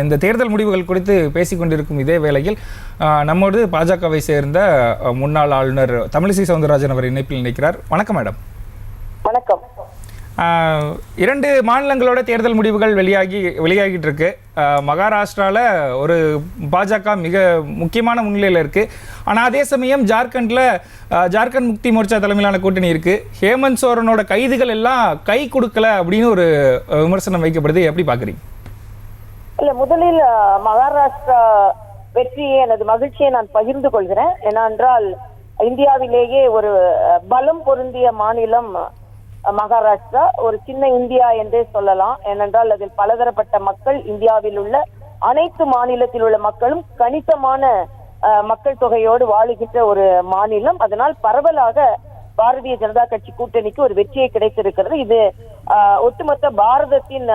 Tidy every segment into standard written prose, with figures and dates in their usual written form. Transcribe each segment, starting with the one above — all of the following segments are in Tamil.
இந்த தேர்தல் முடிவுகள் குறித்து பேசிக் கொண்டிருக்கும் இதே வேளையில் நம்மோடு பாஜகவை சேர்ந்த முன்னாள் ஆளுநர் தமிழிசை சவுந்தரராஜன் அவர் இணைப்பில் நினைக்கிறார். வணக்கம் மேடம். வணக்கம். 2 மாநிலங்களோட தேர்தல் முடிவுகள் வெளியாகிட்டு இருக்கு. மகாராஷ்டிராவில் ஒரு பாஜக மிக முக்கியமான முன்னிலையில் இருக்குது. ஆனால் அதே சமயம் ஜார்க்கண்ட் முக்தி மோர்ச்சா தலைமையிலான கூட்டணி இருக்குது. ஹேமந்த் சோரனோட கைதுகள் எல்லாம் கை கொடுக்கல அப்படின்னு ஒரு விமர்சனம் வைக்கப்படுது. எப்படி பார்க்குறீங்க? இல்ல, முதலில் மகாராஷ்டிரா வெற்றியை எனது மகிழ்ச்சியை நான் பகிர்ந்து கொள்கிறேன். ஏனென்றால் இந்தியாவிலேயே ஒரு பலம் பொருந்திய மாநிலம் மகாராஷ்டிரா. ஒரு சின்ன இந்தியா என்றே சொல்லலாம். ஏனென்றால் அதில் பலதரப்பட்ட மக்கள், இந்தியாவில் உள்ள அனைத்து மாநிலத்தில் உள்ள மக்களும் கணிசமான மக்கள் தொகையோடு வாழுகின்ற ஒரு மாநிலம். அதனால் பரவலாக பாரதிய ஜனதா கட்சி கூட்டணிக்கு ஒரு வெற்றியை கிடைத்திருக்கிறது. இது ஒட்டுமொத்த பாரதத்தின்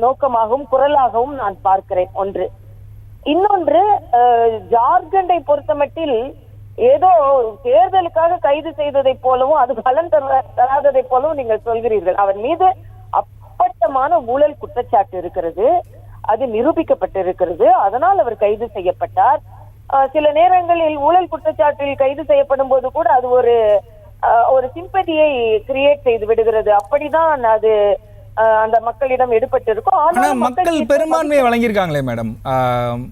நோக்கமாகவும் குரலாகவும் நான் பார்க்கிறேன். ஒன்று. இன்னொன்று, ஜார்க்கண்டை பொறுத்தமட்டில் ஏதோ தேர்தலுக்காக கைது செய்ததை போலவும் அது பலன் தராததை போலவும் நீங்கள் சொல்கிறீர்கள். அவர் மீது அப்பட்டமான ஊழல் குற்றச்சாட்டு இருக்கிறது, அது நிரூபிக்கப்பட்டிருக்கிறது. அதனால் அவர் கைது செய்யப்பட்டார். சில நேரங்களில் ஊழல் குற்றச்சாட்டில் கைது செய்யப்படும் போது கூட அது ஒரு சிம்பதியை கிரியேட் செய்து விடுகிறது. அப்படிதான் அது அந்த மக்களிடம் எடுபட்டிருக்கும். ஆனா மக்கள் பெரும்பான்மையை வழங்கியிருக்காங்களே மேடம்.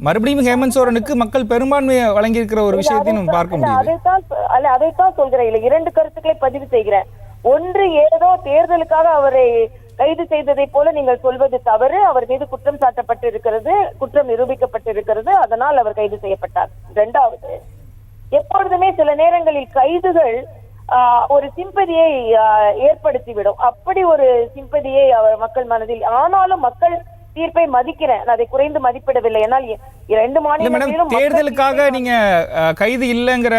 மறுபடியும் ஹேமந்த் சோரனுக்கு மக்கள் பெரும்பான்மையை வழங்கியிருக்கிற ஒரு விஷயத்தை நம்ம பார்க்க முடியும். அதைத்தான் சொல்கிறேன். இல்ல, 2 கருத்துக்களை பதிவு செய்கிறேன். ஒன்று, ஏதோ தேர்தலுக்காக அவரை கைது செய்ததை போல நீங்கள் சொல்வது தவறு. அவர் மீது குற்றம் சாட்டப்பட்டு இருக்கிறது, குற்றம் நிரூபிக்கப்பட்டிருக்கிறது. அதனால் அவர் கைது செய்யப்பட்டார். 2வது, எப்பொழுதுமே சில நேரங்களில் கைதுகள் ஒரு சிம்பதியை ஏற்படுத்திவிடும். அப்படி ஒரு சிம்பதியை மக்கள் மனதில், ஆனாலும் மக்கள் தீர்ப்பை மதிக்கிறேன், அதை குறைந்து மதிப்பிடவில்லை. ஏன்னால் 2 மாநிலங்களிலும் தேர்தலுக்காக நீங்க கைது இல்லைங்கிற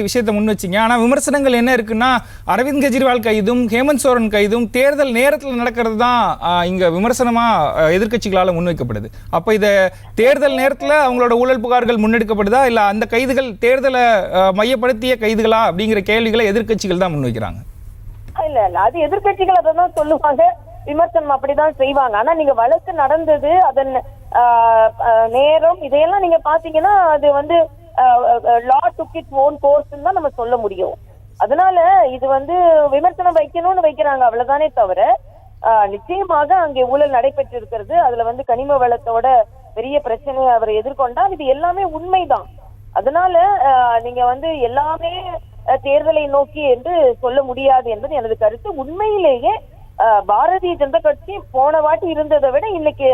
விஷயத்தை முன் வச்சீங்க. ஆனா விமர்சனங்கள் என்ன இருக்குன்னா, அரவிந்த் கெஜ்ரிவால் கைதும் ஹேமந்த் சோரன் கைதும் தேர்தல் நேரத்தில் நடக்கிறது தான் இங்க விமர்சனமா எதிர்கட்சிகளால் முன்வைக்கப்படுது. அப்ப இத தேர்தல் நேரத்தில் அவங்களோட ஊழல் புகார்கள் முன்னெடுக்கப்படுதா, இல்ல அந்த கைதுகள் தேர்தலை மையப்படுத்திய கைதுகளா அப்படிங்கிற கேள்விகளை எதிர்கட்சிகள் தான் முன்வைக்கிறாங்க. இல்ல, அது எதிர்கட்சிகள் அதான் சொல்லுவாங்க, விமர்சனம் அப்படிதான் செய்வாங்க. ஆனா நீங்க வழக்கு நடந்தது, அதன் நேரம், இதையெல்லாம் நீங்க பாத்தீங்கன்னா அது லா டுக் இட்ஸ் ஓன் கோர்ஸ் தான் நம்ம சொல்ல முடியும். அதனால இது விமர்சனம் வைக்கணும்னு வைக்கிறாங்க, அவ்வளவுதானே தவிர நிச்சயமாக அங்கே ஊழல் நடைபெற்று இருக்கிறது. அதுல கனிம வளத்தோட பெரிய பிரச்சனையை அவர் எதிர்கொண்டால் இது எல்லாமே உண்மைதான். அதனால நீங்க எல்லாமே தேர்தலை நோக்கி என்று சொல்ல முடியாது என்பது எனது கருத்து. உண்மையிலேயே பாரதிய ஜனதா கட்சி போன வாட்டி இருந்ததை விட இன்னைக்கு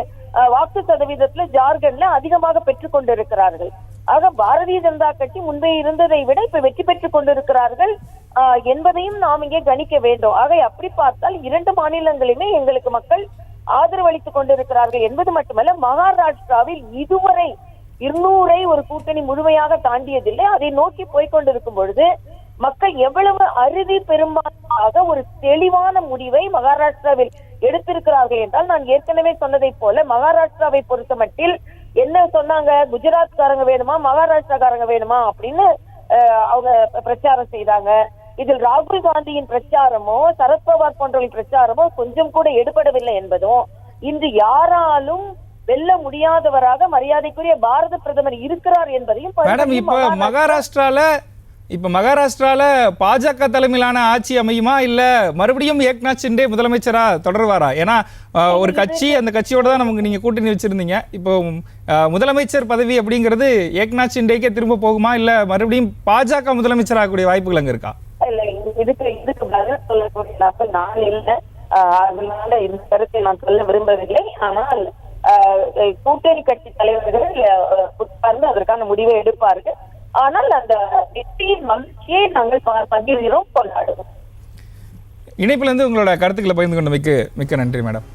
வாக்கு சதவீதத்துல ஜார்க்கண்ட்ல அதிகமாக பெற்றுக் கொண்டிருக்கிறார்கள். ஆக பாரதிய ஜனதா கட்சி முன்பே இருந்ததை விட இப்ப வெற்றி பெற்றுக் கொண்டிருக்கிறார்கள் என்பதையும் நாம் இங்கே கணிக்க வேண்டும். ஆக அப்படி பார்த்தால் 2 மாநிலங்களிலுமே எங்களுக்கு மக்கள் ஆதரவளித்துக் கொண்டிருக்கிறார்கள் என்பது மட்டுமல்ல, மகாராஷ்டிராவில் இதுவரை 200 ஒரு கூட்டணி முழுமையாக தாண்டியதில்லை. அதை நோக்கி போய்கொண்டிருக்கும் பொழுது மக்கள் எவ்வளவு அறுதி பெரும்பான்மையாக ஒரு தெளிவான முடிவை மகாராஷ்டிராவில் எடுத்திருக்கிறார்கள் என்றால், நான் ஏற்கனவே சொன்னதை போல மகாராஷ்டிராவை பொறுத்த மட்டில் என்ன சொன்னாங்க, குஜராத்காரங்க வேணுமா மகாராஷ்டிராக்காரங்க வேணுமா அப்படின்னு அவங்க பிரச்சாரம் செய்தாங்க. இதில் ராகுல் காந்தியின் பிரச்சாரமோ சரத்பவார் போன்றவர்களின் பிரச்சாரமோ கொஞ்சம் கூட எடுபடவில்லை என்பதும், இன்று யாராலும் வெல்ல முடியாதவராக மரியாதைக்குரிய பாரத பிரதமர் இருக்கிறார் என்பதையும் இப்ப மகாராஷ்டிரால பாஜக தலைமையிலான ஆட்சி அமையுமா, இல்ல மறுபடியும் ஏக்நாத் ஷிண்டே முதலமைச்சரா தொடர்வாரா? ஏன்னா ஒரு கட்சி, அந்த கட்சியோட தான் நமக்கு நீங்க கூட்டணி வச்சிருந்தீங்க. இப்போ முதலமைச்சர் பதவி அப்படிங்கிறது ஏக்நாத் ஷிண்டேக்கே திரும்ப போகுமா, இல்ல மறுபடியும் பாஜக முதலமைச்சர் ஆகக்கூடிய வாய்ப்புகள் அங்க இருக்கா? இல்ல, இதுக்கு பதில் சொல்லக்கூடிய நான் இல்லை. அதனால இந்த கருத்தை நான் சொல்ல விரும்பவில்லை. ஆனால் கூட்டணி கட்சி தலைவர்கள் உட்கார்ந்து அதற்கான முடிவை எடுப்பார்கள். ஆனால் அந்த வெற்றியின் மகிழ்ச்சியை நாங்கள் பகிர்கிறோம், கொண்டாடுவோம். இணைப்பிலிருந்து உங்களோட கருத்துக்களை பகிர்ந்து கொண்டமைக்கு மிக்க நன்றி மேடம்.